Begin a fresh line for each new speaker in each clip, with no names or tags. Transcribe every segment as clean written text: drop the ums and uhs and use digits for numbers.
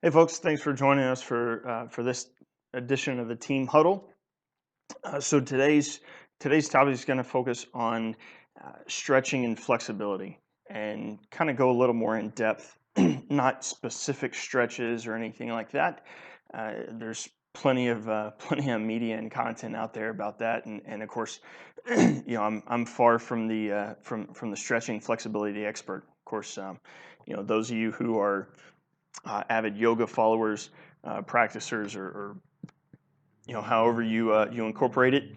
Hey folks, thanks for joining us for this edition of the Team Huddle. So today's topic is going to focus on stretching and flexibility, and kind of go a little more in depth, not specific stretches or anything like that. There's plenty of media and content out there about that, and of course, I'm far from from the stretching flexibility expert. Of course, those of you who are avid yoga followers, practicers, or however you incorporate it,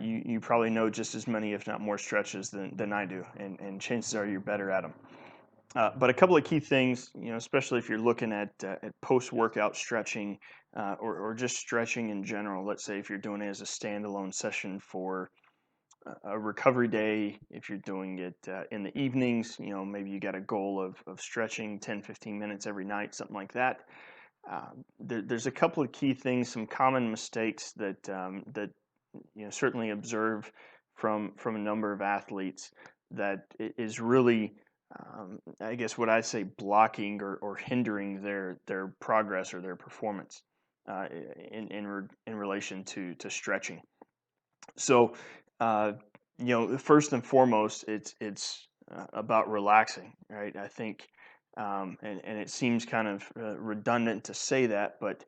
you probably know just as many, if not more, stretches than I do, and chances are you're better at them. But a couple of key things, especially if you're looking at post workout stretching, or just stretching in general. Let's say if you're doing it as a standalone session for a recovery day, if you're doing it in the evenings, maybe you got a goal of stretching 10-15 minutes every night, something like that. There's a couple of key things, some common mistakes that certainly observe from a number of athletes that is really, I guess, what I say blocking or hindering their progress or their performance in relation to stretching. So, uh, first and foremost, it's about relaxing, right? I think, and it seems kind of redundant to say that, but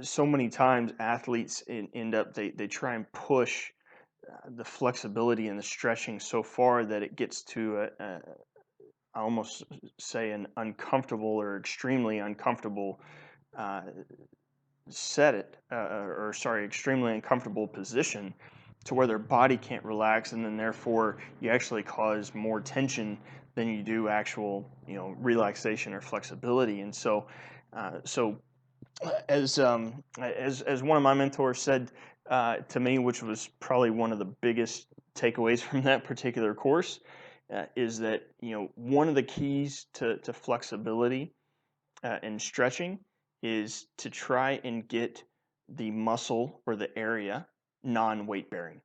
so many times athletes end up they try and push the flexibility and the stretching so far that it gets to I almost say an uncomfortable or extremely uncomfortable uh, extremely uncomfortable position to where their body can't relax, and then therefore you actually cause more tension than you do actual, relaxation or flexibility. And so as one of my mentors said to me, which was probably one of the biggest takeaways from that particular course, is that one of the keys to flexibility and stretching is to try and get the muscle or the area non-weight bearing.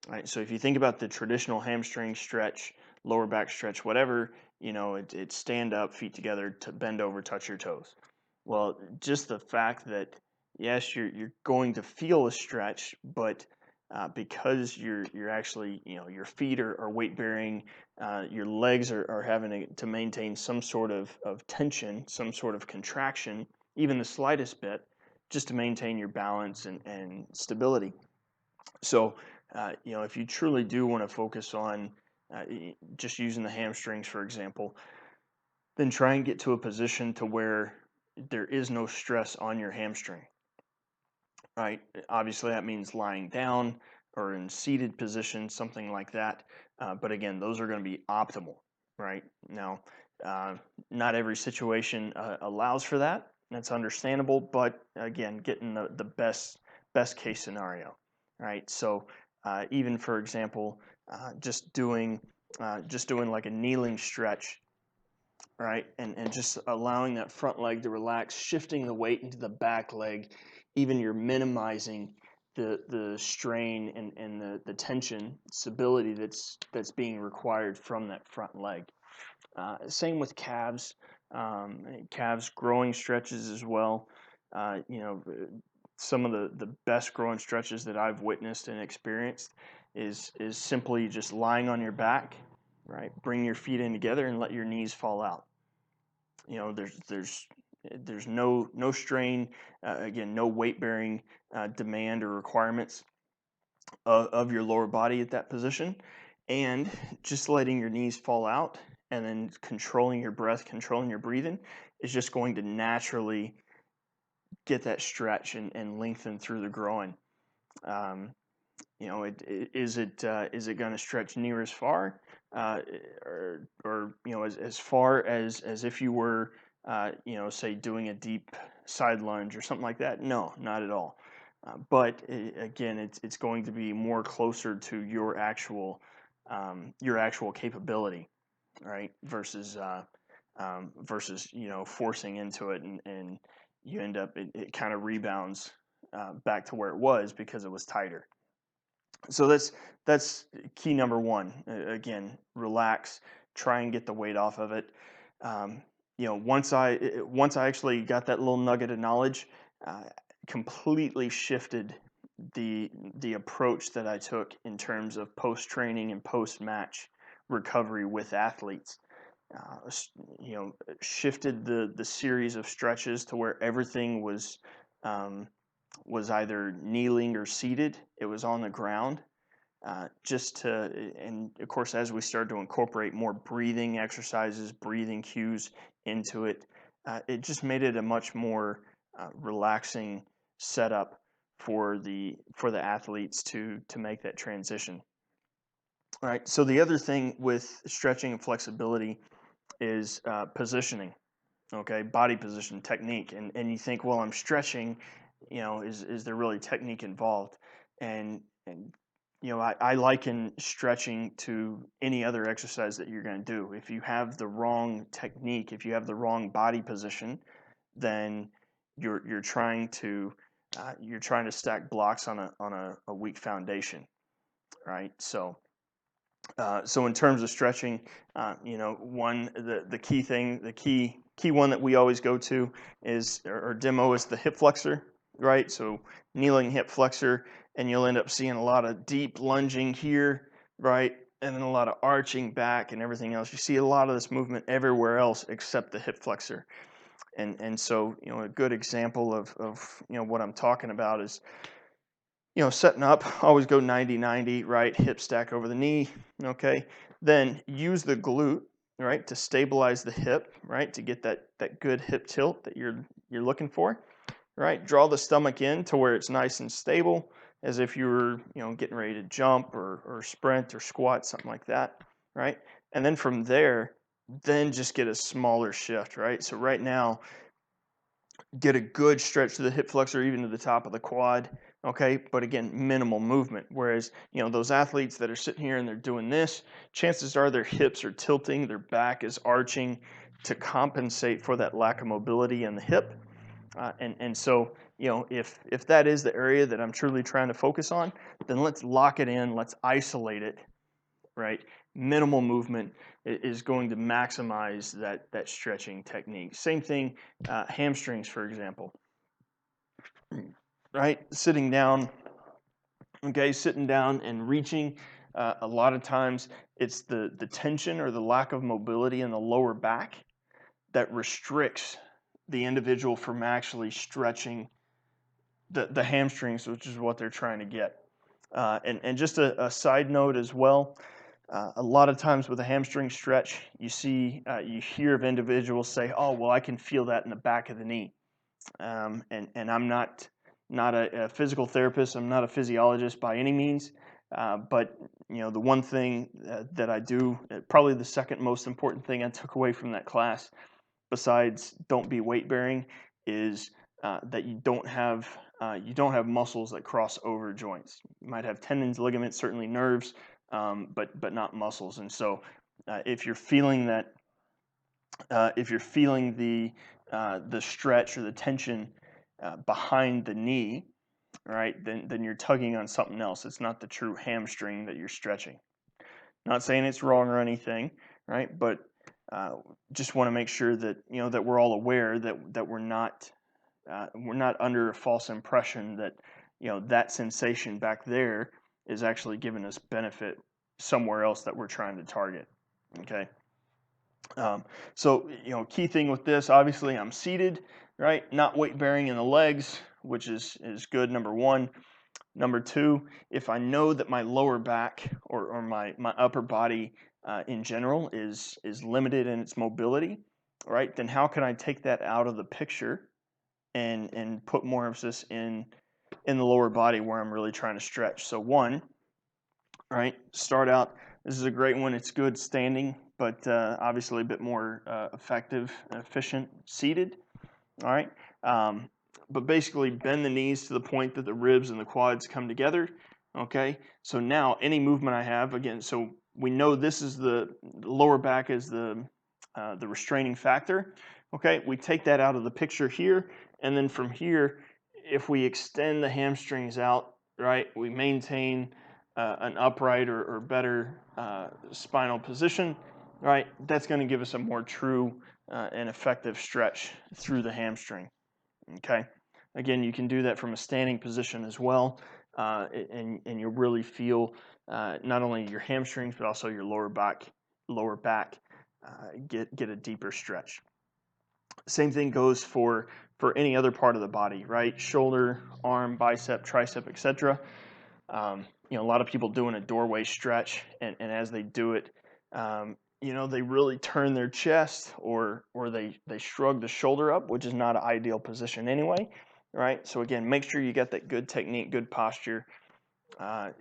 Right. So if you think about the traditional hamstring stretch, lower back stretch, whatever, it's stand up, feet together, to bend over, touch your toes. Well, just the fact that yes, you're going to feel a stretch, but because you're actually, your feet are weight bearing, your legs are having to maintain some sort of tension, some sort of contraction, even the slightest bit, just to maintain your balance and stability. So, if you truly do want to focus on just using the hamstrings, for example, then try and get to a position to where there is no stress on your hamstring, right? Obviously, that means lying down or in seated position, something like that. But again, those are going to be optimal, right? Now, uh, not every situation allows for that. That's understandable, but again, getting the best case scenario, right? So, even for example, just doing like a kneeling stretch, right? And just allowing that front leg to relax, shifting the weight into the back leg, even you're minimizing the strain and the tension, stability that's being required from that front leg. Same with calves, calves growing stretches as well. Some of the best growing stretches that I've witnessed and experienced is simply just lying on your back, right? Bring your feet in together and let your knees fall out. There's no strain, again, no weight bearing demand or requirements of your lower body at that position, and just letting your knees fall out and then controlling your breath, controlling your breathing is just going to naturally get that stretch and lengthen through the groin. Um, is it going to stretch near as far, uh, or as far as if you were, say doing a deep side lunge or something like that? No, not at all. But again, it's going to be more closer to your actual capability, right? Versus forcing into it, and you end up, it kind of rebounds back to where it was because it was tighter. So that's key number one. Again, relax, try and get the weight off of it. Um, once I actually got that little nugget of knowledge, uh, completely shifted the approach that I took in terms of post training and post match recovery with athletes. Uh, you know, shifted the series of stretches to where everything um, was either kneeling or seated. It was on the ground. And of course, as we started to incorporate more breathing exercises, breathing cues into it, it just made it a much more relaxing setup for the athletes to make that transition. All right. So the other thing with stretching and flexibility is positioning. Okay, body position, technique, and you think, well, I'm stretching, is there really technique involved? And I liken stretching to any other exercise that you're going to do. If you have the wrong technique, if you have the wrong body position, then you're trying to stack blocks on a weak foundation, right? So in terms of stretching, the key thing, the key one that we always go to is or demo is the hip flexor, right? So kneeling hip flexor, and you'll end up seeing a lot of deep lunging here, right? And then a lot of arching back and everything else. You see a lot of this movement everywhere else except the hip flexor. And so, a good example of what I'm talking about is setting up, always go 90-90, right? Hip stack over the knee, okay? Then use the glute, right, to stabilize the hip, right, to get that good hip tilt that you're looking for, right? Draw the stomach in to where it's nice and stable, as if you were, getting ready to jump or sprint or squat, something like that, right? And then from there, then just get a smaller shift, right? So right now, get a good stretch to the hip flexor, even to the top of the quad. Okay, but again, minimal movement. Whereas, those athletes that are sitting here and they're doing this, chances are their hips are tilting, their back is arching to compensate for that lack of mobility in the hip. And so, if that is the area that I'm truly trying to focus on, then let's lock it in, let's isolate it, right? Minimal movement is going to maximize that stretching technique. Same thing, hamstrings, for example, right? Sitting down, okay, sitting down and reaching. A lot of times, it's the tension or the lack of mobility in the lower back that restricts the individual from actually stretching the hamstrings, which is what they're trying to get. And just a side note as well. A lot of times with a hamstring stretch, you hear of individuals say, "Oh, well, I can feel that in the back of the knee." And I'm not a physical therapist. I'm not a physiologist by any means. But the one thing that I do, probably the second most important thing I took away from that class, besides don't be weight bearing, is that you don't have muscles that cross over joints. You might have tendons, ligaments, certainly nerves, but not muscles. And so, if you're feeling that, if you're feeling the stretch or the tension behind the knee, right, then you're tugging on something else. It's not the true hamstring that you're stretching. Not saying it's wrong or anything, right? But just want to make sure that that we're all aware that we're not under a false impression that that sensation back there is actually giving us benefit somewhere else that we're trying to target. Okay. So key thing with this, obviously, I'm seated, right? Not weight bearing in the legs, which is good. Number one. Number two, if I know that my lower back or my upper body in general is limited in its mobility, right? Then how can I take that out of the picture and put more emphasis in the lower body where I'm really trying to stretch? So one, right? Start out. This is a great one. It's good standing, but obviously a bit more effective and efficient seated. All right. But basically bend the knees to the point that the ribs and the quads come together. Okay. So now any movement I have, again, so we know this is the lower back is the restraining factor. Okay. We take that out of the picture here. And then from here, if we extend the hamstrings out, right, we maintain an upright or better spinal position. right? That's going to give us a more true and effective stretch through the hamstring. Okay. Again, you can do that from a standing position as well, and you'll really feel not only your hamstrings but also your lower back get a deeper stretch. Same thing goes for any other part of the body, right? Shoulder, arm, bicep, tricep, etc. A lot of people doing a doorway stretch, and as they do it, they really turn their chest or they shrug the shoulder up, which is not an ideal position anyway, right? So again, make sure you get that good technique, good posture.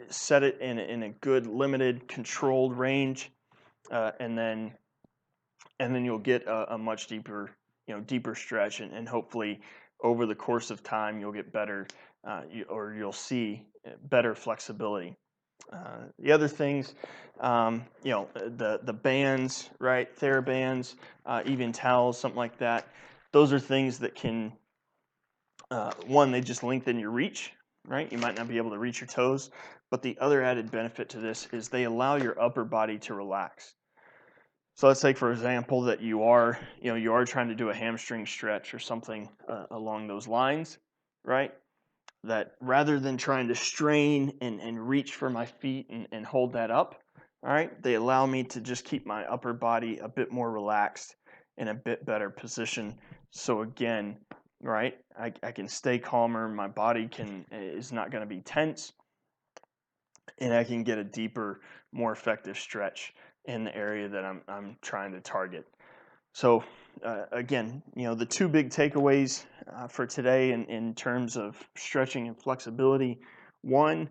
Set it in a good, limited, controlled range, and then you'll get a much deeper stretch, and hopefully over the course of time you'll get better, or you'll see better flexibility. The other things, the bands, right? TheraBands, even towels, something like that. Those are things that can, one, they just lengthen your reach, right? You might not be able to reach your toes, but the other added benefit to this is they allow your upper body to relax. So let's say, for example, that you are trying to do a hamstring stretch or something along those lines, right? That rather than trying to strain and reach for my feet and hold that up, all right, they allow me to just keep my upper body a bit more relaxed in a bit better position. So again, right, I can stay calmer, my body is not going to be tense, and I can get a deeper, more effective stretch in the area that I'm trying to target. So again, the two big takeaways for today in terms of stretching and flexibility. One,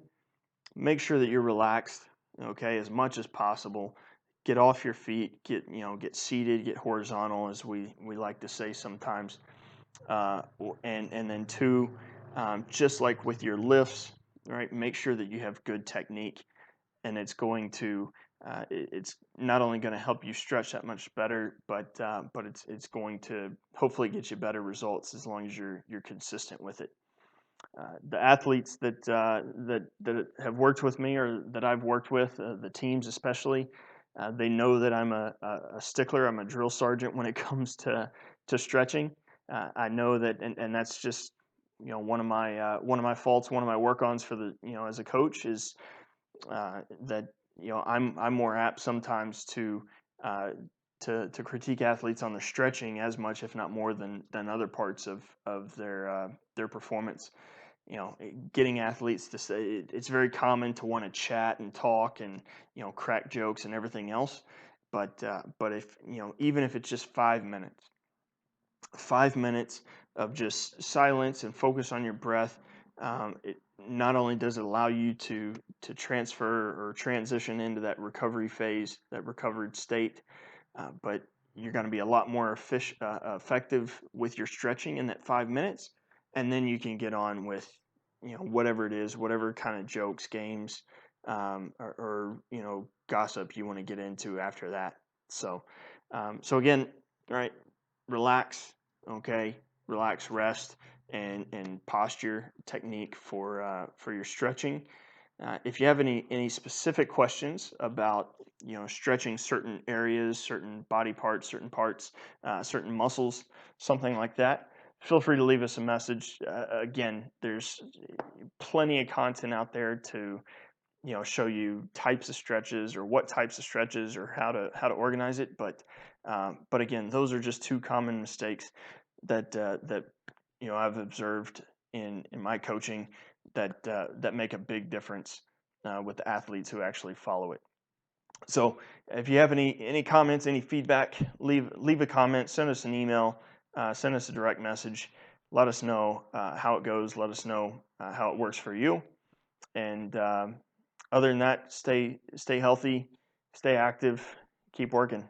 make sure that you're relaxed, okay, as much as possible. Get off your feet, get seated, get horizontal, as we like to say sometimes. And then two, just like with your lifts, right, make sure that you have good technique, and it's not only going to help you stretch that much better, but it's going to hopefully get you better results as long as you're consistent with it. The athletes that have worked with me, or that I've worked with, the teams especially, they know that I'm a stickler. I'm a drill sergeant when it comes to stretching. I know that, and that's just one of my faults, one of my work-ons for the as a coach is that I'm more apt sometimes uh, to critique athletes on their stretching as much, if not more, than other parts of their performance. Getting athletes to say it's very common to want to chat and talk and crack jokes and everything else, but if even if it's just 5 minutes, 5 minutes of just silence and focus on your breath. It not only does it allow you to transfer or transition into that recovery phase, that recovered state, but you're going to be a lot more effective with your stretching in that 5 minutes, and then you can get on with whatever it is, whatever kind of jokes, games, or gossip you want to get into after that. So again, right, relax, okay, relax, rest, and posture technique for your stretching. If you have any specific questions about stretching certain areas, certain body parts, certain muscles, something like that, feel free to leave us a message. Again, there's plenty of content out there to show you types of stretches, or what types of stretches, or how to organize it. But again, those are just two common mistakes that I've observed in my coaching that make a big difference with the athletes who actually follow it. So if you have any comments, any feedback, leave a comment, send us an email, send us a direct message. Let us know how it goes. Let us know how it works for you. And other than that, stay healthy, stay active, keep working.